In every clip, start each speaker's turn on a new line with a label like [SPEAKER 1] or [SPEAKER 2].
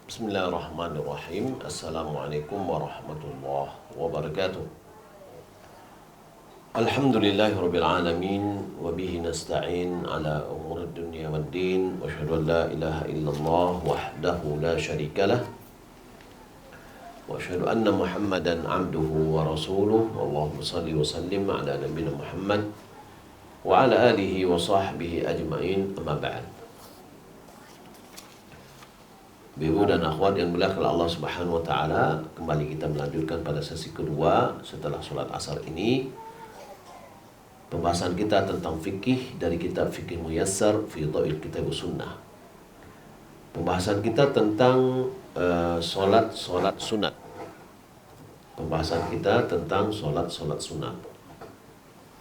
[SPEAKER 1] Bismillahirrahmanirrahim. Assalamualaikum warahmatullahi wabarakatuh. Alhamdulillahirabbil alamin wa bihi nasta'in ala umurid dunya waddin wa asyhadu an la ilaha illallah wahdahu la syarikalah wa asyhadu anna Muhammadan abduhu wa rasuluh. Allahumma shalli wa sallim ala nabiyyina Muhammad wa ala alihi wa sahbihi ajmain. Amma ba'd. Ibu dan akhwat yang dimuliakan Allah Subhanahu wa taala, kembali kita melanjutkan pada sesi kedua setelah sholat asar ini. Pembahasan kita tentang fikih dari kitab Fikih Muyassar fi Dha'il Kitab Sunnah. Pembahasan kita tentang sholat sunat. Pembahasan kita tentang sholat sunat.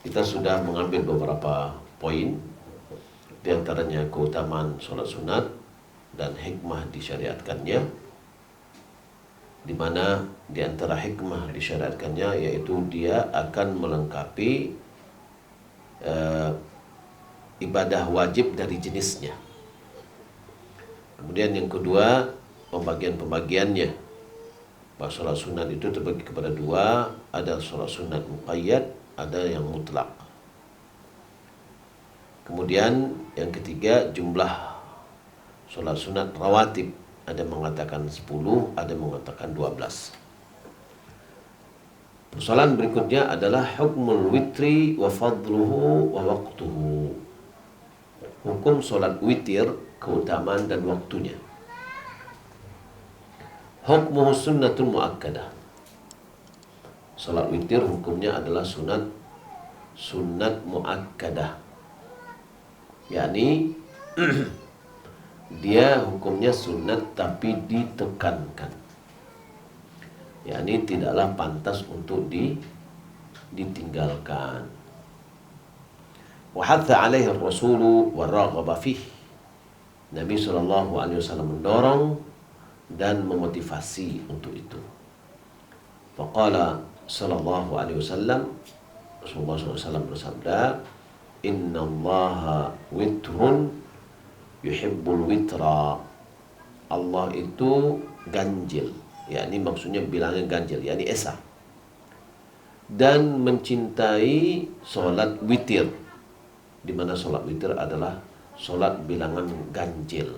[SPEAKER 1] Kita sudah mengambil beberapa poin, di antaranya keutamaan sholat sunat dan hikmah disyariatkannya, di mana di antara hikmah disyariatkannya yaitu dia akan melengkapi ibadah wajib dari jenisnya. Kemudian yang kedua, pembagian-pembagiannya. Bahwa sholat sunat itu terbagi kepada dua, ada sholat sunat muqayyad, ada yang mutlak. Kemudian yang ketiga, jumlah sholat sunat rawatib, ada mengatakan 10, ada mengatakan 12. Persoalan berikutnya adalah hukmul witri wa fadluhu wa waqtuhu. Hukum sholat witir, keutamaan dan waktunya. Hukmuhu sunnatun muakkadah. Sholat witir hukumnya adalah sunat muakkadah, yakni dia hukumnya sunat tapi ditekankan, yakni tidaklah pantas untuk ditinggalkan. Wa hatha alaihi ar-rasulu wa raghaba fih. Nabi SAW mendorong dan memotivasi untuk itu. Faqala sallallahu alaihi wasallam, Rasulullah SAW bersabda, "Inna Allaha witrun yuhibbul witra." Allah itu ganjil, yakni maksudnya bilangan ganjil, yakni esa, dan mencintai solat witir, di mana solat witir adalah solat bilangan ganjil.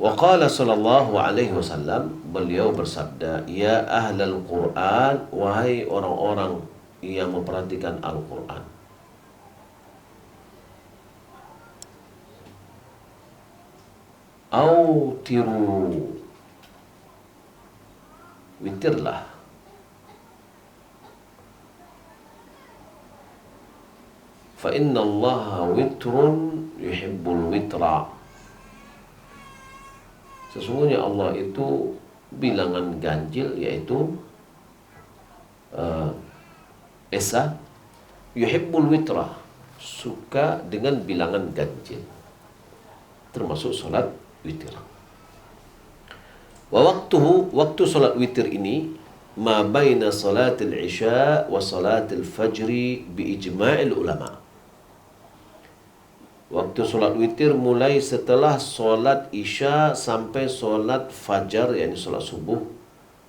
[SPEAKER 1] Wa qala sallallahu alaihi wasallam, beliau bersabda, "Ya ahlal Qur'an, wahai orang-orang yang memperhatikan Al-Qur'an, autiru, witirlah, fa inna Allaha witrun yuhibbul witra." Sesungguhnya Allah itu bilangan ganjil, yaitu esa, yuhibbul witra, suka dengan bilangan ganjil, termasuk salat witir. Wa waktuhu, waktu salat witir ini, ma baina salatil isya wa salatil fajri bi ijma'il ulama. Waktu solat witir mulai setelah solat isya sampai solat fajar, yakni solat subuh,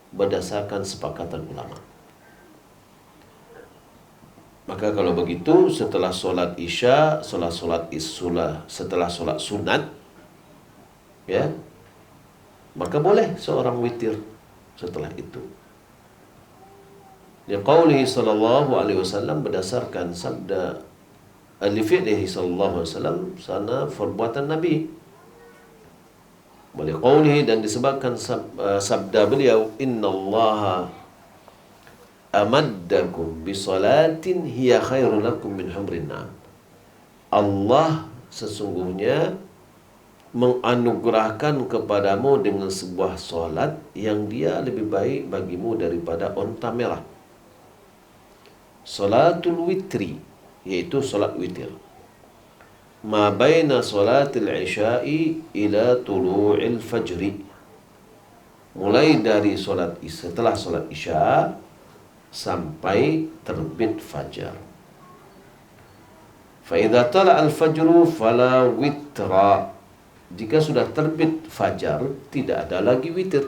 [SPEAKER 1] berdasarkan sepakatan ulama. Maka kalau begitu, setelah solat isya, setelah solat sunat, ya, maka boleh seorang witir setelah itu. Liqaulihi sallallahu alaihi wasallam, berdasarkan sabda al-fi'lihi sallallahu alaihi wasallam, sana perbuatan Nabi. Boleh qaulihi, dan disebabkan sabda beliau, innallaha amaddakum bi salatin hiya khairul lakum min humrin na'am. Allah sesungguhnya menganugerahkan kepadamu dengan sebuah solat yang dia lebih baik bagimu daripada onta merah. Salatul witri, yaitu solat witir, ma baina salatil isya'i ila tulu'il fajri, mulai dari setelah solat isya sampai terbit fajar. Fa idza tala al-fajru fala witra, jika sudah terbit fajar tidak ada lagi witir.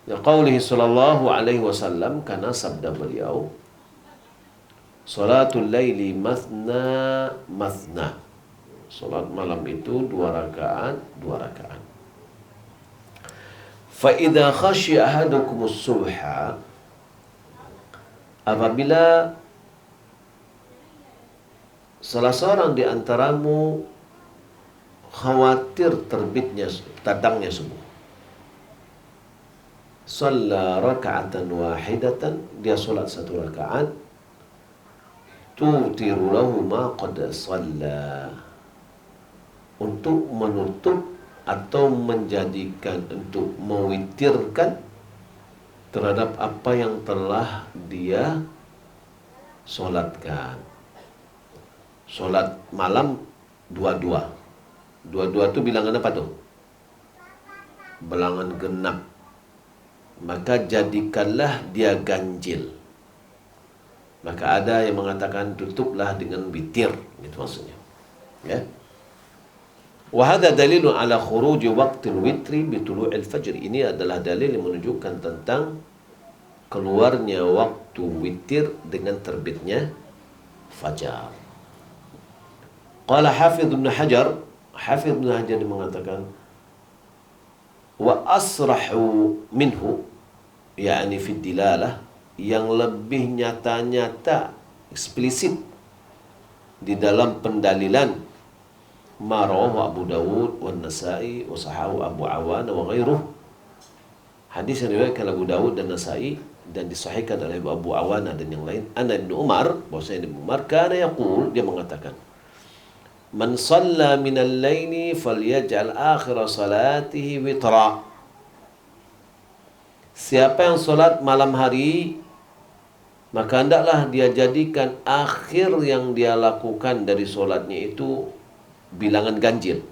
[SPEAKER 1] Ya qaulihi sallallahu alaihi wasallam, karena sabda beliau, salatul laili mathna mathna. Salat malam itu 2 rakaat, 2 rakaat. Fa idza khashiya ahadukumus subha, apabila salah seorang di antaramu khawatir terbitnya datangnya subuh, shalla raka'atan wahidatan, dia salat 1 rakaat, tutiru lahu ma qad shalla, untuk menutup atau menjadikan, untuk mewitirkan terhadap apa yang telah dia solatkan. Solat malam 22. 22 itu bilangan apa tuh? Bilangan genap. Maka jadikanlah dia ganjil. Maka ada yang mengatakan tutuplah dengan witir, itu maksudnya. Ya. Wa hadha dalilun ala khuruji waqtil witri bi tulu'il fajr. Ini adalah dalil yang menunjukkan tentang keluarnya waktu witir dengan terbitnya fajar. Qala Hafidh Ibn Hajar, Hafidh Ibn Hajar mengatakan, wa asrahu minhu, yakni fi dilalah, yang lebih nyata-nyata, eksplisit di dalam pendalilan, ma rawahu Abu Dawud wa Nasa'i wa sahahu Abu Awana wa ghairuh. Hadis yang diriwayatkan Abu Dawud dan Nasa'i dan disahihkan oleh Abu Awana dan yang lain, Ana Ibnu Umar, bahwasanya Ibnu Umar kana yaqul, dia mengatakan, man shalla minal laili falyaj'al akhir salatihi witra. Siapa yang salat malam hari, maka hendaklah dia jadikan akhir yang dia lakukan dari solatnya itu bilangan ganjil.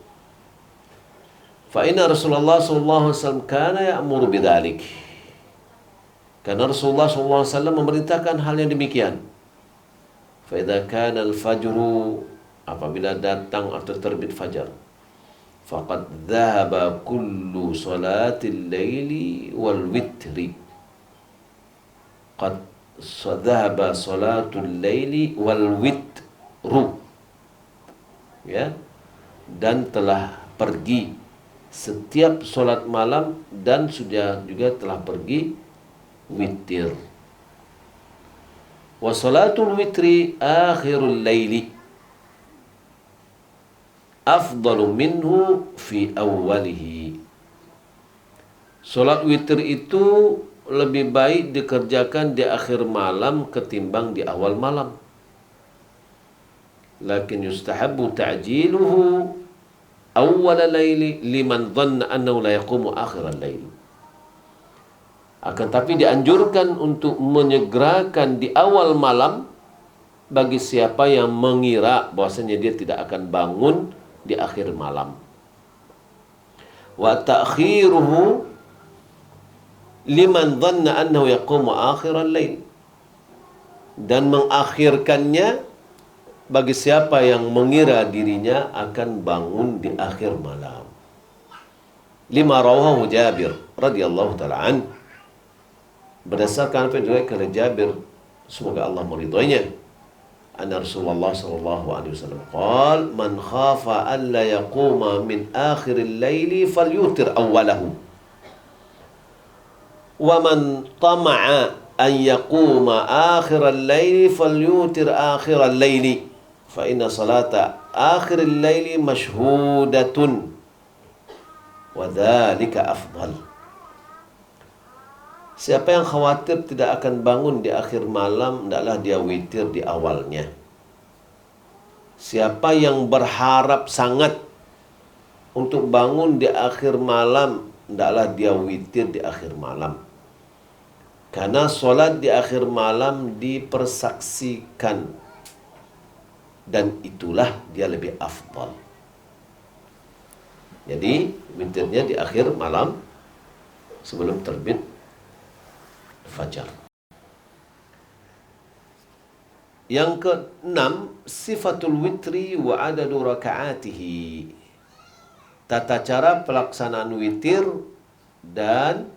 [SPEAKER 1] Fa inna Rasulullah sallallahu alaihi wasallam kana ya'muru bidzalik. Karena Rasulullah sallallahu alaihi wasallam memerintahkan hal yang demikian. Fa idza kana al-fajru, apabila datang atau terbit fajar, faqad dhahaba kullu salatil laili wal witri. Qad dhahaba salatul laili wal witru. Ya, dan telah pergi setiap solat malam dan sudah juga telah pergi witir. Wa salatul witri akhirul laili afdalu minhu fi awwalihi. Solat witir itu lebih baik dikerjakan di akhir malam ketimbang di awal malam. Lakin yustahabbu ta'jiluhu awwal al-laili liman dhanna annahu la yaqumu akhir al-lail. Akan tapi dianjurkan untuk menyegerakan di awal malam bagi siapa yang mengira bahwasanya dia tidak akan bangun di akhir malam. Wa ta'khiruhu liman dhanna annahu yaqumu akhir al-lail. Dan mengakhirkannya bagi siapa yang mengira dirinya akan bangun di akhir malam. Lima rawahu Jabir radhiyallahu ta'ala an, berdasarkan apa yang diriwayatkan oleh Jabir, semoga Allah meridhoinya, anna Rasulullah sallallahu alaihi wasallam qala, man khafa alla yaquma min akhiril laili falyutir awwalahu wa man tama'a an yaquma akhiral laili falyutir akhiral laili fa inna salata akhiril laili mashhudatun wa dzalika afdal. Siapa yang khawatir tidak akan bangun di akhir malam, hendaklah dia witir di awalnya. Siapa yang berharap sangat untuk bangun di akhir malam, hendaklah dia witir di akhir malam. Karena solat di akhir malam dipersaksikan, dan itulah dia lebih afdal. Jadi witirnya di akhir malam sebelum terbit fajar. Yang keenam, sifatul witri wa adadu rakaatihi. tata cara pelaksanaan witir dan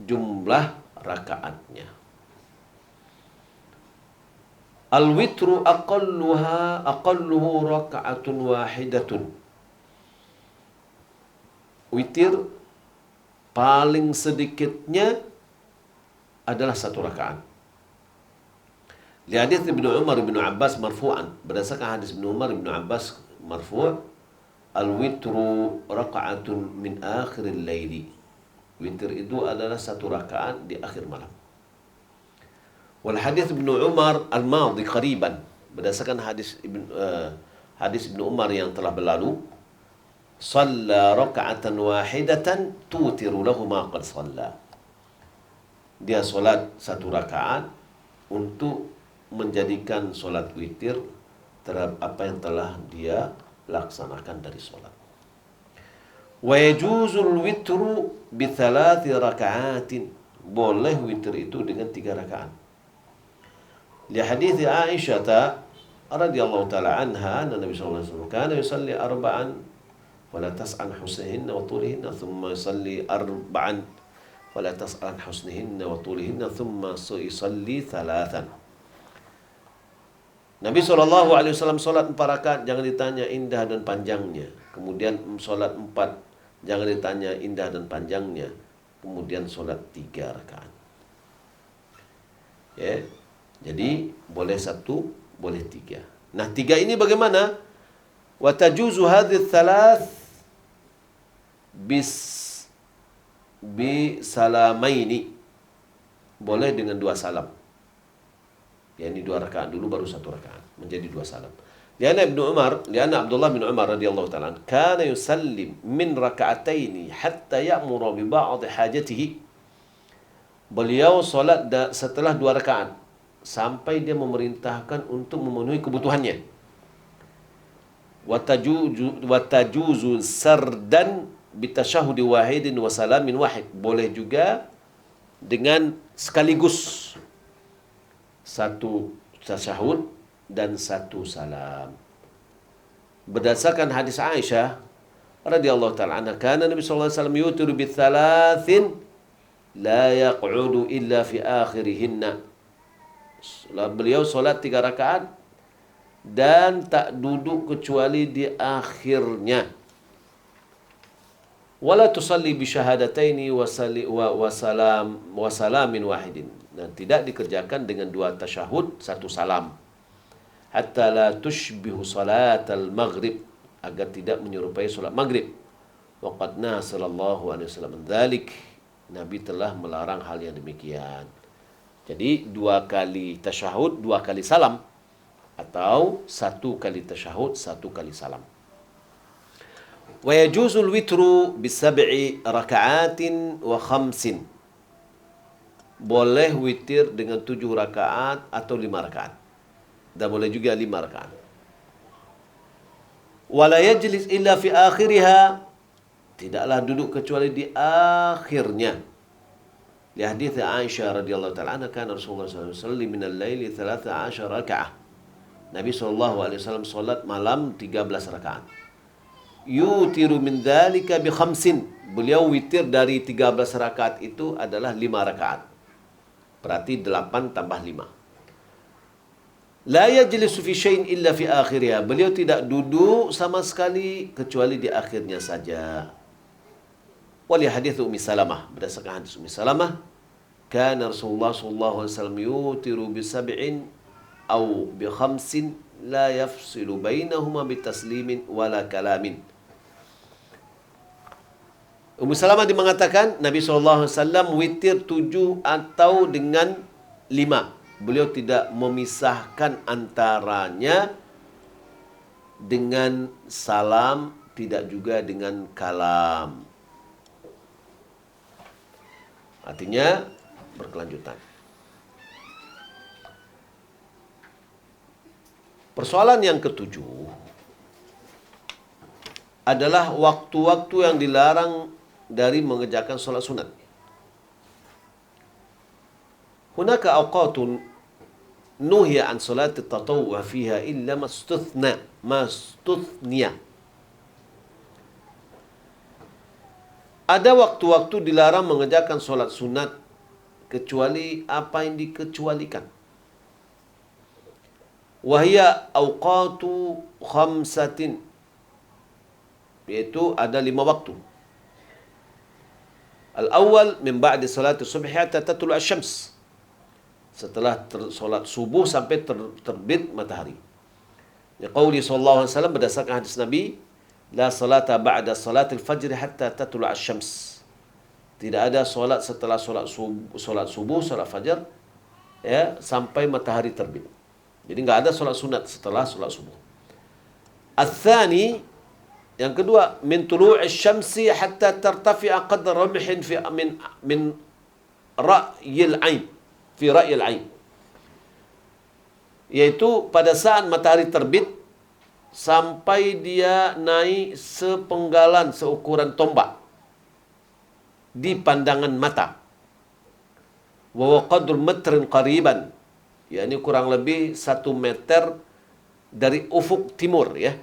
[SPEAKER 1] jumlah rakaatnya. Al-witru aqalluhu raka'atun wahidatun. Witir paling sedikitnya adalah satu rakaat. Li hadits Ibnu Umar Ibnu Abbas marfu'an, berdasarkan hadis Ibnu Umar Ibnu Abbas marfu', al-witru raka'atun min akhiril laili. Witir itu adalah satu rakaat di akhir malam. Wal hadits Ibnu Umar al-madhi qariban, berdasarkan hadis Ibnu Umar yang telah berlalu, shalla raka'atan wahidatan tutiru lahu ma qad shalla. Dia solat satu rakaat untuk menjadikan solat witir terhadap apa yang telah dia laksanakan dari solat. Wa yajuzul witru bi thalathi raka'atin. Boleh witir itu dengan 3 rakaat. Li hadits Aisyah radhiyallahu taala anha, anna Nabi sallallahu alaihi wasallam kana yusalli arba'an wa la tas'al husnihinna wa tulihinna thumma yusalli arba'an wa la tas'al husnihinna wa tulihinna thumma yusalli thalathan. Nabi sallallahu alaihi wasallam salat 4 rakaat, jangan ditanya indah dan panjangnya. Kemudian salat 4, jangan ditanya indah dan panjangnya. Kemudian salat 3 rakaat. Ya. Jadi boleh 1, boleh 3. Nah, 3 ini bagaimana? Wa tajuzu hadhihi thalath bi salamaini. Boleh dengan 2 salam. yakni 2 rakaat dulu baru 1 rakaat menjadi 2 salam. Lianna Abdullah bin Umar radhiyallahu ta'ala kana yusallim min raka'ataini hatta ya'muru bi ba'd hajatihi. Beliau salat setelah 2 rakaat sampai dia memerintahkan untuk memenuhi kebutuhannya. Wa tajuzu sardan bitashahhud wahidin wa salamin wahid. Boleh juga dengan sekaligus 1 tasyahud dan 1 salam. Berdasarkan hadis Aisyah radhiyallahu ta'ala anha, kana Nabi sallallahu alaihi wasallam yutiru bi thalathin la yaq'udu illa fi akhirihinna. Beliau solat 3 rakaat dan tak duduk kecuali di akhirnya. Wala tusalli bi syahadataini wa salamin wahidin. Dan tidak dikerjakan dengan 2 tasyahud 1 salam. Hatta la tushbihu salatal maghrib, agar tidak menyerupai solat maghrib. Wa qad naha sallallahu alaihi wasallam dzalik. Nabi telah melarang hal yang demikian. Jadi 2 kali tasyahud, 2 kali salam, atau 1 kali tasyahud, 1 kali salam. Wa yajuzul witru bi 7 raka'atin wa 5. Boleh witir dengan 7 rakaat atau 5 rakaat. Dan boleh juga 5 rakaat. Wa la yajlis illa fi akhiriha. Tidaklah duduk kecuali di akhirnya. Li hadits Aisyah radhiyallahu ta'ala anha, kana Rasulullah sallallahu alaihi wasallam min al-laili 13 raka'ah. Nabi sallallahu alaihi wasallam salat malam 13 rakaat. Yutiru min dzalika bi 5. Beliau witir dari 13 rakaat itu adalah 5 rakaat. Berarti 8 tambah 5. La yajlisu fi syai'in illa fi akhiriha. Beliau tidak duduk sama sekali kecuali di akhirnya saja. Wali hadits Ummi Salamah, berdasarkan hadis Ummi Salamah, kana Rasulullah sallallahu alaihi wasallam yutiru bi 7 atau bi 5 la yafsilu bainahuma bi taslimin wala kalamin. Ummu Salamah mengatakan Nabi sallallahu alaihi wasallam witir 7 atau dengan 5. Beliau tidak memisahkan antaranya dengan salam, tidak juga dengan kalam. Artinya berkelanjutan. Persoalan yang ketujuh adalah waktu-waktu yang dilarang dari mengerjakan sholat sunat. Hunaka awqatun nuhiya an salat at-tatawwu' fiha illa mastuthniya. Ada waktu-waktu dilarang mengerjakan solat sunat kecuali apa yang dikecualikan. Wahia awqatu khamsatin, yaitu ada 5 waktu. Al-awwal min ba'di salati subhi hatta tatlu' asy-syams. Setelah solat subuh sampai terbit matahari. Ya qauli sallallahu alaihi wasallam, berdasarkan hadis Nabi, la salata ba'da salatil fajr hatta tatlu' asy-syams. Tidak ada solat setelah solat subuh, solat fajar, ya, sampai matahari terbit. Jadi enggak ada solat sunat setelah solat subuh. Ats-tsani, yang kedua, min tulu'i syamsi hatta tartafi'a qadra ramhin fi min ra'yil 'ain, fi ra'yil 'ain. Yaitu pada saat matahari terbit sampai dia naik sepenggalan, seukuran tombak di pandangan mata. Wa qadru metrin qariban, yakni kurang lebih 1 meter dari ufuk timur, ya.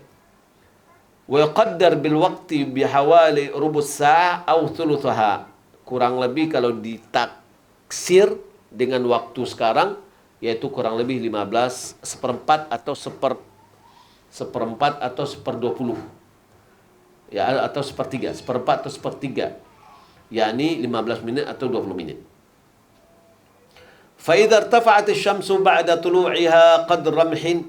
[SPEAKER 1] Wa yuqaddar bil waqti bihawali rubus sa'ah aw thuluthaha. Kurang lebih kalau ditaksir dengan waktu sekarang, yaitu kurang lebih 15 seperempat atau seperempat atau 1/20. Ya, atau sepertiga, seperempat atau sepertiga. Yakni 15 menit atau 20 menit. Fa idza irtafa'at asy-syamsu ba'da tulu'iha qadra ramhin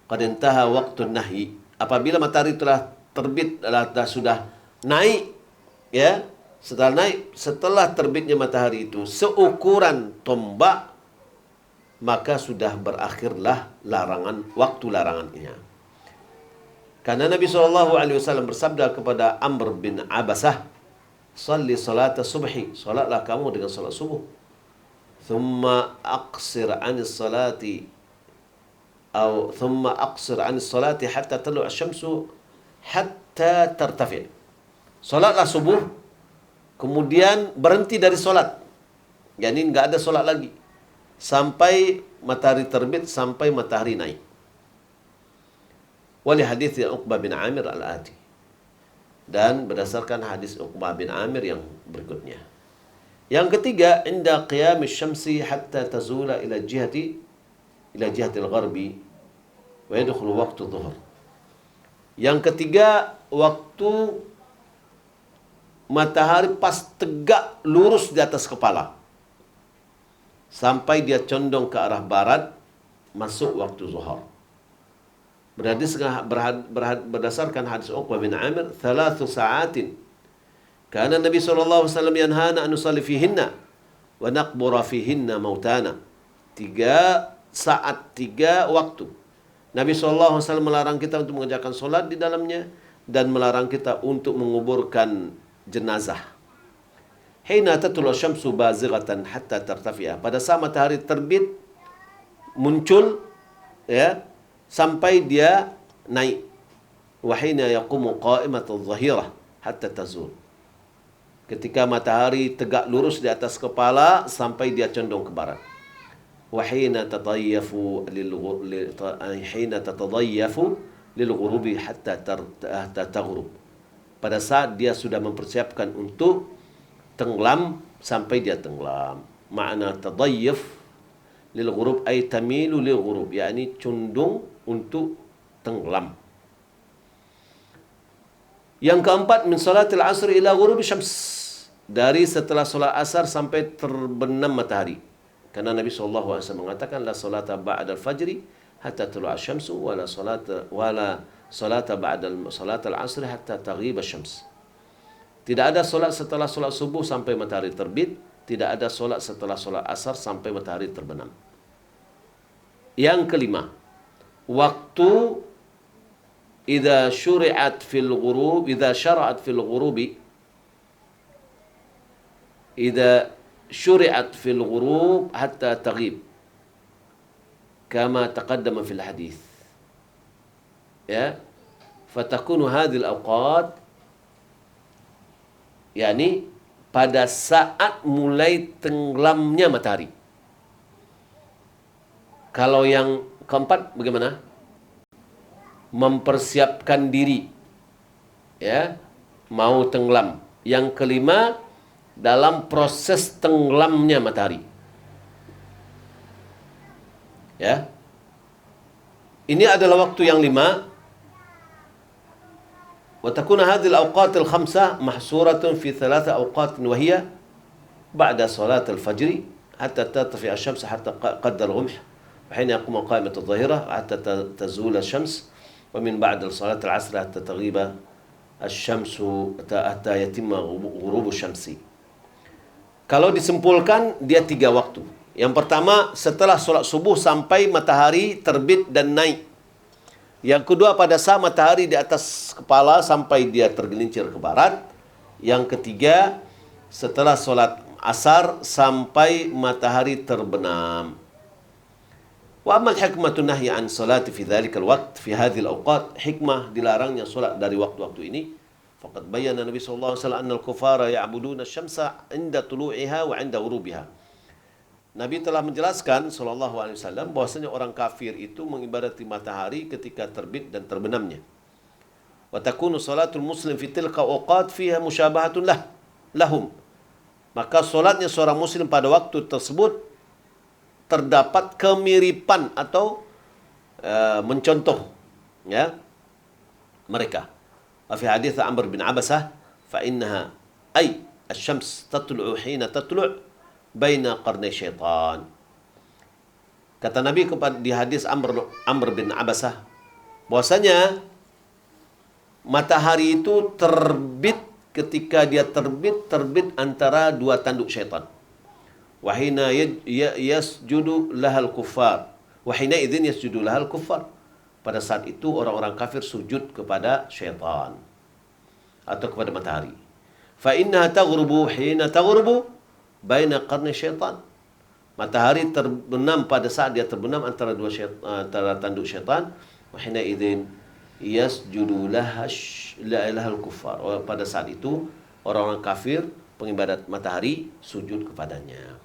[SPEAKER 1] qad intaha waqtun nahyi. Apabila matahari telah terbit, sudah naik, ya, setelah terbitnya matahari itu seukuran tombak, maka sudah berakhirlah waktu larangannya. Karena Nabi SAW bersabda kepada Amr bin Abasah, "Salli salat subhi, salatlah kamu dengan salat subuh. Thumma aqsir 'anis salati hatta tulu' asy-syamsu hatta tartafi." Salatlah subuh, kemudian berhenti dari solat. Yani enggak ada solat lagi sampai matahari terbit, sampai matahari naik. Wali hadits Uqbah bin Amir al-Ati, dan berdasarkan hadis Uqbah bin Amir yang berikutnya. Yang ketiga, inda qiyamis syamsi hatta tazula ila jihati al-gharbi wa yadkhulu waqtu dhuhr. Yang ketiga, waktu matahari pas tegak lurus di atas kepala sampai dia condong ke arah barat, masuk waktu zuhur. Berdasarkan hadis Uqbah bin Amir, 3 sa'atin kana Nabi sallallahu alaihi wasallam yanhana an nusalli fihinna wa naqbura fihinna mautana. 3 saat, 3 waktu. Nabi sallallahu alaihi wasallam melarang kita untuk mengerjakan solat di dalamnya dan melarang kita untuk menguburkan jenazah. Hina tatlu syamsu bazighatan hatta tartafi'a. Pada saat matahari terbit muncul, ya, sampai dia naik. Wa hina yaqumu qa'imatul dhahirah hatta tazul. Ketika matahari tegak lurus di atas kepala sampai dia condong ke barat. Wa hina tatadayyafu lil ghurubi hatta taghrub. Pada saat dia sudah mempersiapkan untuk tenggelam sampai dia tenggelam. Makna tadayyuf lil ghurub ay tamilu lil ghurub, yakni condong untuk tenggelam. Yang keempat, min salatil asr ila ghurub syams, dari setelah solat asar sampai terbenam matahari. Karena Nabi SAW mengatakan, la salata ba'dal fajri hatta tulu'a syamsu wala salata ba'dal salatil asr hatta taghiba syams. Tidak ada solat setelah solat subuh sampai matahari terbit. Tidak ada solat setelah solat asar sampai matahari terbenam. Yang kelima, waktu idza syara'at fil ghurubi hatta taghib kama taqaddama fil hadis. Ya, fatakunu hadhil awqat, yakni pada saat mulai tenggelamnya matahari. Kalau yang keempat bagaimana? Mempersiapkan diri, ya, mau tenggelam. Yang kelima, dalam proses tenggelamnya matahari. Ya. Ini adalah waktu yang lima. Wa takuna hadhihi al-awqat al-khamsah mahsuratun fi thalatha awqat wa hiya ba'da salat al-fajr hatta tartafi asy-syams hatta qadar al-rumh wa hina yaqumu qa'imat adh-dhahirah hatta tazul asy-syams wa min ba'da salat al-'asr hatta taghiba asy-syams hatta yatimma ghurub asy-syamsi. Kalau disimpulkan dia 3 waktu. Yang pertama setelah solat subuh sampai matahari terbit dan naik. Yang kedua pada saat matahari di atas kepala sampai dia tergelincir ke barat. Yang ketiga setelah solat asar sampai matahari terbenam. Wa amal hikmatun nahyi an salati fi dhalikal waqt fi hadhil awqat, hikmah dilarangnya solat dari waktu-waktu ini. Faqad bayyana Nabi sallallahu alaihi wasallam anna al-kuffara ya'buduna asy-syamsa 'inda tulu'iha wa 'inda ghurubiha. Nabi telah menjelaskan sallallahu alaihi wasallam bahwasanya orang kafir itu mengibadati matahari ketika terbit dan terbenamnya. Wa takunu salatul muslim fi tilka awqat fiha musyabahatun lahum. Maka solatnya seorang muslim pada waktu tersebut terdapat kemiripan atau mencontoh ya mereka. Fi hadits Amr bin Abasah fa innaha ay asy-syams tatlu'u hina tatlu' baina qarnay syaitan. Kata Nabi kepada di hadis Amr bin Abasah bahwasanya matahari itu terbit ketika dia terbit antara dua tanduk syaitan. Wa hina yasjudu lahal kuffar. Wa hina idzin yasjudu lahal kuffar. Pada saat itu orang-orang kafir sujud kepada syaitan atau kepada matahari. Fa innaha taghrubu hina taghrubu baina qarni syaitan. Matahari terbenam pada saat dia terbenam antara antara tanduk syaitan. Wa hina idzin yasjudu lahal kuffar. Pada saat itu orang-orang kafir pengibadat matahari sujud kepadanya.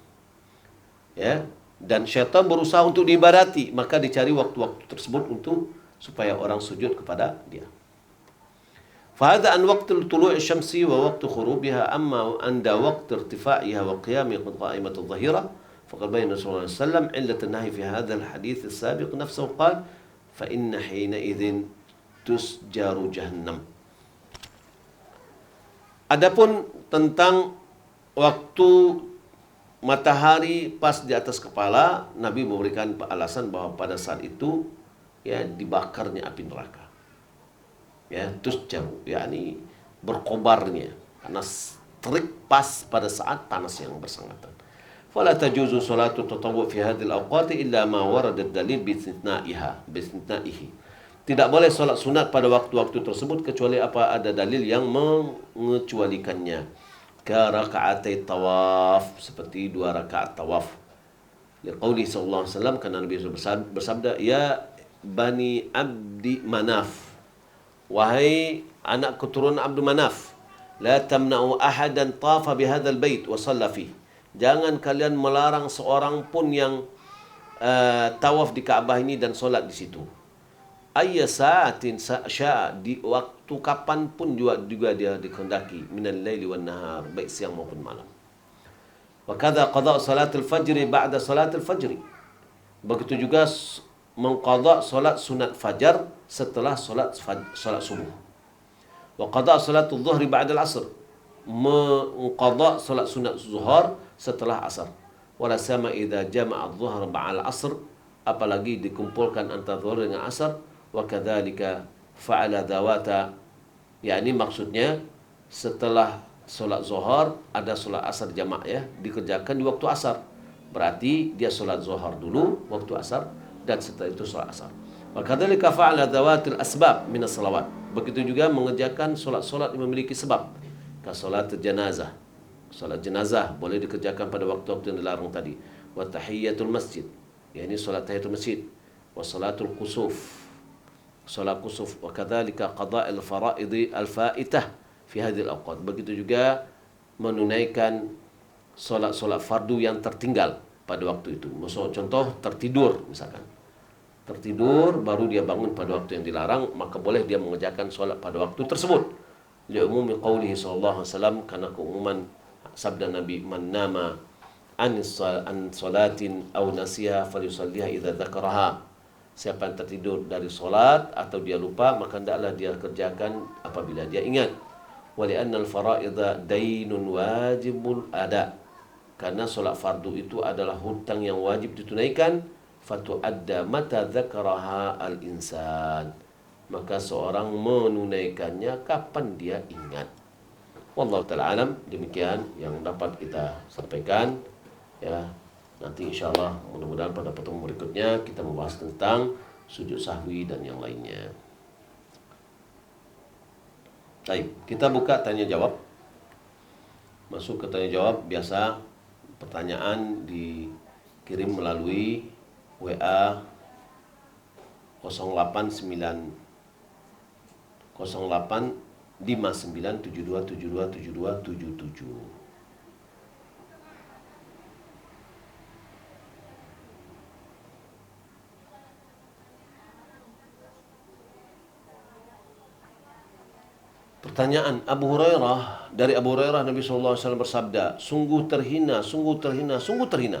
[SPEAKER 1] Ya, dan syaitan berusaha untuk diibadati, maka dicari waktu-waktu tersebut untuk supaya orang sujud kepada dia. فهذا عن وقت طلوع الشمس ووقت غروبها. أما عند وقت ارتفاعها وقيام قائمة الظهيرة فقد بين صلى الله عليه وسلم علة النهي في هذا الحديث السابق نفسه قال فإن حينئذ تسجر جهنم. Adapun tentang waktu matahari pas di atas kepala, Nabi memberikan alasan bahwa pada saat itu ya dibakarnya api neraka. Ya, tusjaru, yakni berkobarnya, panas terik pas pada saat panas yang bersangatan. Fala tajuzu salatu tatawwu fi hadhil awqati illa ma warada ad-dalil bi istithna'ihi. Tidak boleh salat sunat pada waktu-waktu tersebut kecuali apa ada dalil yang mengecualikannya. Ka raka'atai tawaf, seperti 2 rakaat tawaf. Liqauli sallallahu alaihi wasallam, karena Nabi bersabda, ya bani abdi manaf, wahai anak keturunan Abdul Manaf, la tamna'u ahadan tafa bihadzal bait wa shalla fi. Jangan kalian melarang seorang pun yang tawaf di Ka'bah ini dan solat di situ. Ayya sa'atin sya'a, di waktu kapan pun juga dia dikehendaki, minal laili wan nahar, baik siang maupun malam. Wa kadza qada' salatul fajr ba'da salatul fajr. Begitu juga mengqada' salat sunat fajar setelah salat subuh. Wa qada' salatul dhuhri ba'da al-'asr. Mengqada' salat sunat zuhur setelah asar. Wala sama idza jama'a adh-dhuhr ba'al 'asr, apalagi dikumpulkan antara zuhur dengan asar. Wa kadzalika fa'ala dawata, yakni maksudnya setelah salat zuhur ada salat asar jamak ya, dikerjakan di waktu asar. Berarti dia salat zuhur dulu waktu asar dan setelah itu salat asar. Wa kadzalika fa'ala dawatil asbab min as-salawat. Begitu juga mengerjakan solat-solat yang memiliki sebab. Ka salat jenazah. Salat jenazah boleh dikerjakan pada waktu-waktu yang dilarang tadi. Wa tahiyatul masjid, yakni salat tahiyatul masjid. Wa salatul kusuf, salat kusuf. Wa kadzalika qada'il fara'id al-fa'itah fi hadhil awqat. Begitu juga menunaikan salat-salat fardu yang tertinggal pada waktu itu. Contoh tertidur misalkan. Tertidur baru dia bangun pada waktu yang dilarang, maka boleh dia mengerjakan solat pada waktu tersebut. li'umumi qawlihi sallallahu alaihi wasallam, karena keumuman sabda Nabi, man nama an salatin aw nasiha falyusalliha idza dzakaraha. Siapa yang tertidur dari solat atau dia lupa, maka hendaklah dia kerjakan apabila dia ingat. Wa li'anna al-fara'idha dainun wajibul ada. Karena solat fardu itu adalah hutang yang wajib ditunaikan. Fatu'adda mata dzakaraha al-insan. Maka seorang menunaikannya kapan dia ingat. Wallahu ta'ala alam. Demikian yang dapat kita sampaikan. Ya, nanti insyaallah mudah-mudahan pada pertemuan berikutnya kita membahas tentang sujud sahwi dan yang lainnya. Baik, kita buka tanya jawab. Masuk ke tanya jawab. Biasa pertanyaan dikirim melalui WA 085972727277. Pertanyaan dari Abu Hurairah, Nabi SAW bersabda, sungguh terhina, sungguh terhina, sungguh terhina.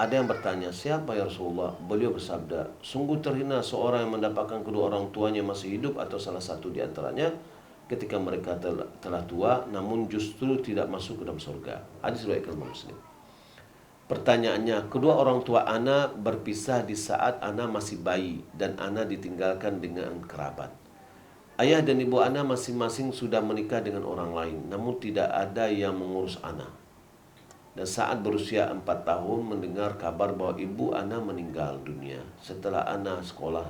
[SPEAKER 1] Ada yang bertanya, siapa ya Rasulullah? Beliau bersabda, sungguh terhina seorang yang mendapatkan kedua orang tuanya masih hidup atau salah satu di antaranya ketika mereka telah tua, namun justru tidak masuk ke dalam surga. Hadis riwayat Imam Muslim. Pertanyaannya, kedua orang tua ana berpisah di saat ana masih bayi dan ana ditinggalkan dengan kerabat. Ayah dan ibu ana masing-masing sudah menikah dengan orang lain, namun tidak ada yang mengurus ana. Dan saat berusia 4 tahun mendengar kabar bahwa ibu ana meninggal dunia. Setelah ana sekolah,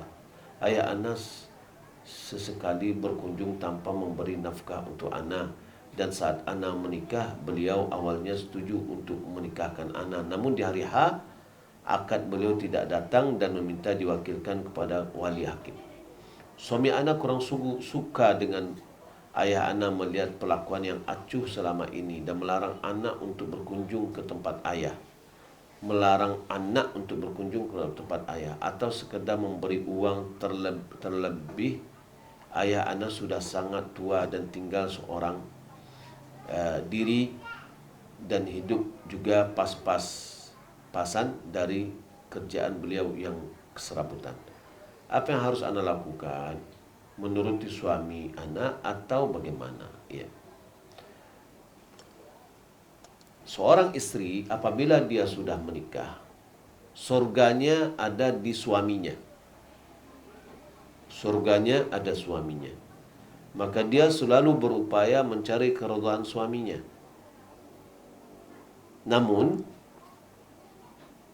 [SPEAKER 1] ayah ana sesekali berkunjung tanpa memberi nafkah untuk ana. Dan saat ana menikah, beliau awalnya setuju untuk menikahkan ana. Namun di hari H, akad beliau tidak datang dan meminta diwakilkan kepada wali hakim. Suami anak kurang suka dengan ayah anak melihat perlakuan yang acuh selama ini dan melarang anak untuk berkunjung ke tempat ayah. Melarang anak untuk berkunjung ke tempat ayah atau sekedar memberi uang terlebih ayah anak sudah sangat tua dan tinggal seorang diri dan hidup juga pas-pasan dari kerjaan beliau yang keserabutan. Apa yang harus Anda lakukan? Menuruti suami Anda atau bagaimana? Ya. Seorang istri apabila dia sudah menikah, surganya ada di suaminya. Surganya ada suaminya. Maka dia selalu berupaya mencari keridhaan suaminya. Namun,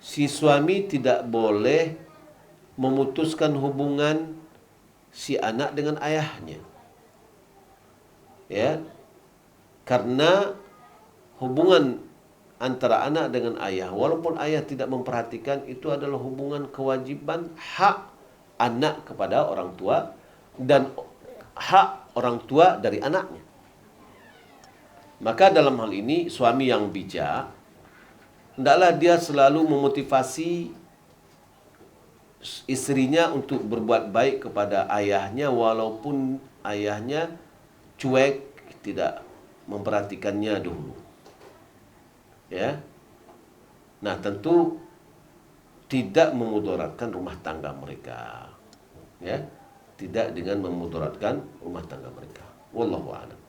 [SPEAKER 1] si suami tidak boleh memutuskan hubungan si anak dengan ayahnya. Ya. Karena hubungan antara anak dengan ayah, walaupun ayah tidak memperhatikan, itu adalah hubungan kewajiban hak anak kepada orang tua dan hak orang tua dari anaknya. Maka dalam hal ini suami yang bijak hendaklah dia selalu memotivasi istrinya untuk berbuat baik kepada ayahnya walaupun ayahnya cuek, tidak memperhatikannya dulu. Ya. Nah, tentu tidak memudaratkan rumah tangga mereka. Ya. Tidak dengan memudaratkan rumah tangga mereka. Wallahu a'lam.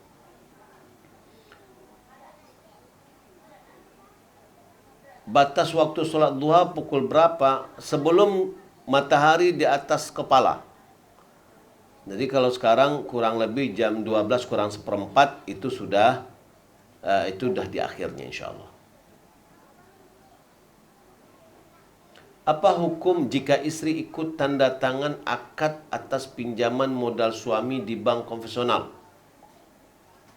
[SPEAKER 1] Batas waktu solat duha pukul berapa? Sebelum matahari di atas kepala. Jadi kalau sekarang kurang lebih jam 12 kurang seperempat itu sudah di akhirnya insyaallah. Apa hukum jika istri ikut tanda tangan akad atas pinjaman modal suami di bank konvensional?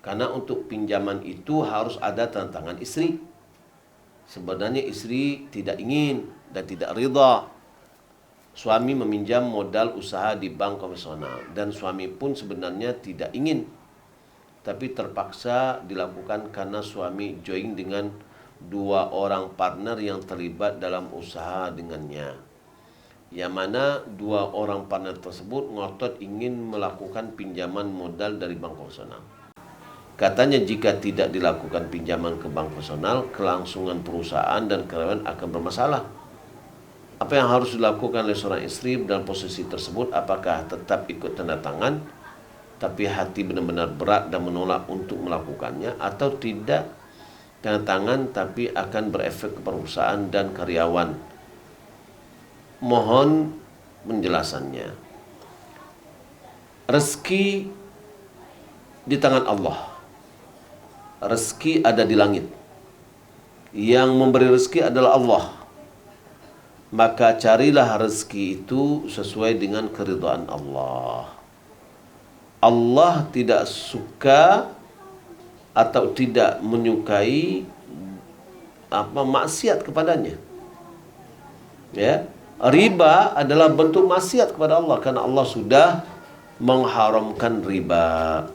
[SPEAKER 1] Karena untuk pinjaman itu harus ada tanda tangan istri. Sebenarnya istri tidak ingin dan tidak ridha suami meminjam modal usaha di bank konvensional, dan suami pun sebenarnya tidak ingin, tapi terpaksa dilakukan karena suami join dengan 2 orang partner yang terlibat dalam usaha dengannya. yang mana dua orang partner tersebut ngotot ingin melakukan pinjaman modal dari bank konvensional. Katanya jika tidak dilakukan pinjaman ke bank konvensional, kelangsungan perusahaan dan karyawan akan bermasalah. Apa yang harus dilakukan oleh seorang istri dalam posisi tersebut? Apakah tetap ikut tanda tangan, tapi hati benar-benar berat dan menolak untuk melakukannya, atau tidak tanda tangan tapi akan berefek ke perusahaan dan karyawan? Mohon penjelasannya. Rezeki di tangan Allah. Rezeki ada di langit. Yang memberi rezeki adalah Allah. Maka carilah rezeki itu sesuai dengan keridhaan Allah. Allah tidak suka atau tidak menyukai maksiat kepadanya. Ya, riba adalah bentuk maksiat kepada Allah karena Allah sudah mengharamkan riba.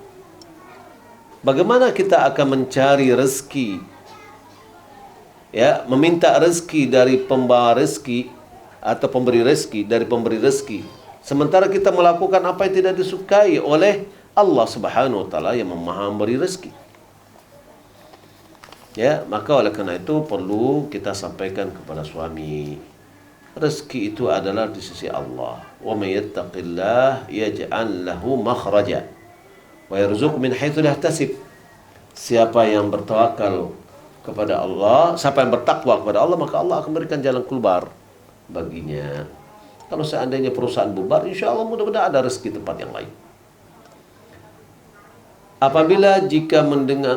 [SPEAKER 1] Bagaimana kita akan mencari rezeki? Ya, meminta rezeki dari pembawa rezeki atau pemberi rezeki dari pemberi rezeki, sementara kita melakukan apa yang tidak disukai oleh Allah Subhanahu wa taala yang Maha memberi rezeki. Ya, maka oleh karena itu perlu kita sampaikan kepada suami, rezeki itu adalah di sisi Allah. Wa may yattaqillah yaj'al lahu makhraja wa yarzuqhu min haitsu la yahtasib. Siapa yang bertawakal kepada Allah, siapa yang bertakwa kepada Allah, maka Allah akan berikan jalan keluar baginya. Kalau seandainya perusahaan bubar, insya Allah mudah-mudahan ada rezeki tempat yang lain.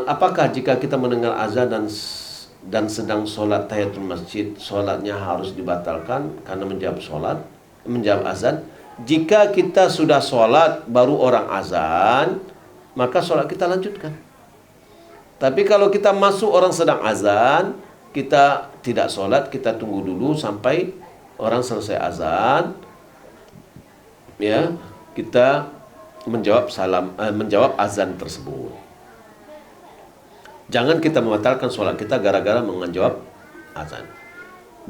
[SPEAKER 1] Apakah jika kita mendengar azan dan sedang sholat tahiyatul masjid, sholatnya harus dibatalkan karena menjawab azan? Jika kita sudah sholat baru orang azan, maka sholat kita lanjutkan. Tapi kalau kita masuk orang sedang azan, kita tidak sholat, kita tunggu dulu sampai orang selesai azan. Ya, kita menjawab azan tersebut. Jangan kita membatalkan sholat kita gara-gara menjawab azan.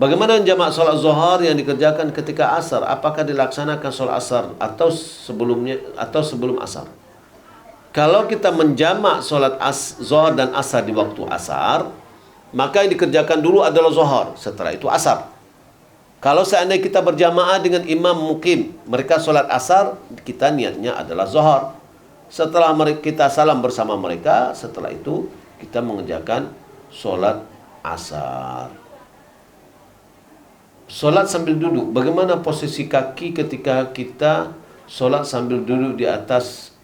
[SPEAKER 1] Bagaimana jamak sholat zuhur yang dikerjakan ketika asar? Apakah dilaksanakan sholat asar atau sebelum asar? Kalau kita menjamak sholat zuhur dan asar di waktu asar, maka yang dikerjakan dulu adalah zuhur, setelah itu asar. Kalau seandainya kita berjamaah dengan imam muqim, mereka sholat asar, kita niatnya adalah zuhur. Setelah kita salam bersama mereka, setelah itu kita mengerjakan sholat asar. Sholat sambil duduk, bagaimana posisi kaki ketika kita sholat sambil duduk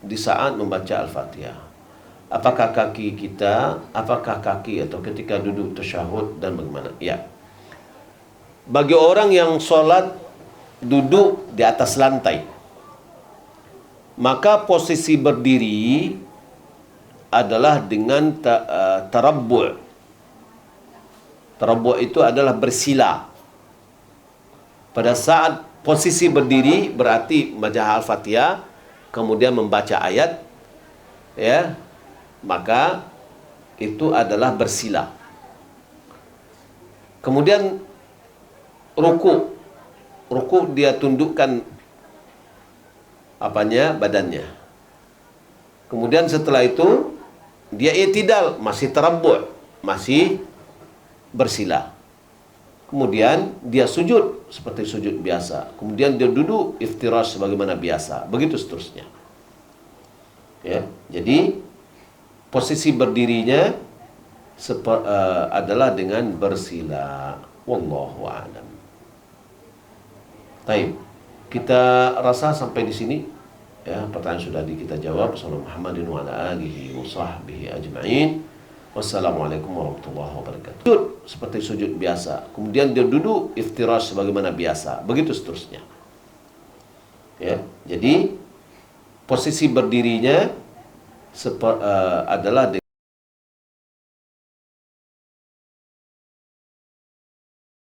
[SPEAKER 1] di saat membaca Al-Fatihah? Apakah kaki atau ketika duduk tasyahud dan bagaimana? Ya. Bagi orang yang sholat duduk di atas lantai, maka posisi berdiri adalah dengan tarabbu'. Tarabbu' itu adalah bersila. Pada saat posisi berdiri berarti membaca Al-Fatihah, kemudian membaca ayat, ya, maka itu adalah bersila. Kemudian ruku dia tundukkan badannya. Kemudian setelah itu dia i'tidal, masih tarabbu', masih bersila. Kemudian dia sujud seperti sujud biasa. Kemudian dia duduk iftirash sebagaimana biasa. Begitu seterusnya. Ya, jadi posisi berdirinya adalah dengan bersila. Wallahu a'lam. Baik. Kita rasa sampai di sini. Ya, pertanyaan sudah kita jawab. Sallallahu Muhammadin wa ala alihi wa sahbihi ajma'in. Wassalamualaikum warahmatullahi wabarakatuh. Sujud seperti sujud biasa. Kemudian dia duduk iftirash sebagaimana biasa. Begitu seterusnya. Ya, jadi posisi berdirinya adalah